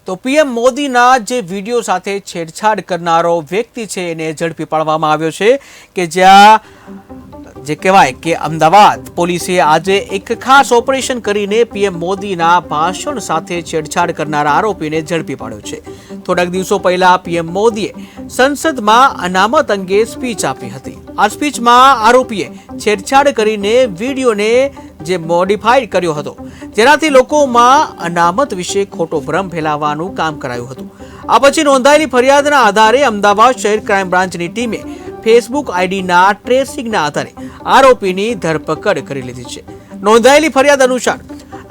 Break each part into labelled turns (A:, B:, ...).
A: તો પીએમ મોદીના જે વિડીયો સાથે છેડછાડ કરનારો વ્યક્તિ છે એને ઝડપી પાડવામાં આવ્યો છે કે જ્યાં જે કહેવાય કે અમદાવાદ પોલીસે આજે એક ખાસ ઓપરેશન કરીને પીએમ મોદીના ભાષણ સાથે છેડછાડ કરનારા આરોપીને ઝડપી પાડ્યો છે. થોડાક દિવસો પહેલા પીએમ મોદીએ સંસદમાં અનામત અંગે સ્પીચ આપી હતી. આ સ્પીચમાં આરોપીએ છેડછાડ કરીને વિડીયોને જે મોડિફાઈડ કર્યો હતો, જેનાથી લોકોમાં અનામત વિશે ખોટો ભ્રમ ફેલાવવાનું કામ કરાયું હતું. આ પછી નોંધાયેલી ફરિયાદના આધારે અમદાવાદ શહેર ક્રાઇમ બ્રાન્ચની ટીમે ફેસબુક આઈડીના ટ્રેસિંગના આધારે આરોપીની ધરપકડ કરી લીધી છે. નોંધાયેલી ફરિયાદ અનુસાર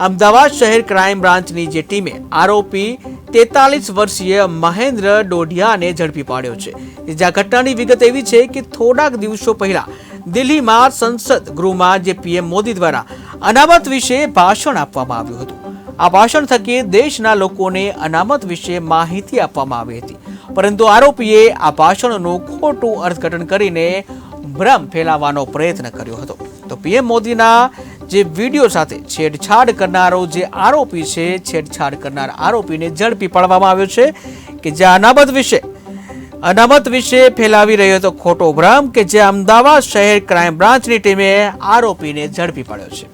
A: અમદાવાદ શહેર ક્રાઇમ બ્રાન્ચની જે ટીમે આરોપી 43 વર્ષીય મહેન્દ્ર ડોઢિયાને ઝડપી પાડ્યો છે. જ્યાં ઘટનાની વિગત એવી છે કે થોડાક દિવસો પહેલા દિલ્હીમાં સંસદ ગૃહમાં જે પીએમ મોદી દ્વારા અનામત વિશે ભાષણ આપવામાં આવ્યું હતું. આ ભાષણ થકી દેશના લોકોને અનામત વિશે માહિતી આપવામાં આવી હતી, પરંતુ આરોપીએ આ ભાષણનું ખોટું અર્થઘટન કરીને ભ્રમ ફેલાવવાનો પ્રયત્ન કર્યો હતો. તો પીએમ મોદીના જે વિડીયો સાથે છેડછાડ કરનારો જે આરોપી છે, છેડછાડ કરનાર આરોપીને ઝડપી પાડવામાં આવ્યો છે કે જે અનામત વિશે ફેલાવી રહ્યો હતો ખોટો ભ્રમ, કે જે અમદાવાદ શહેર ક્રાઇમ બ્રાન્ચની ટીમે આરોપીને ઝડપી પાડ્યો છે.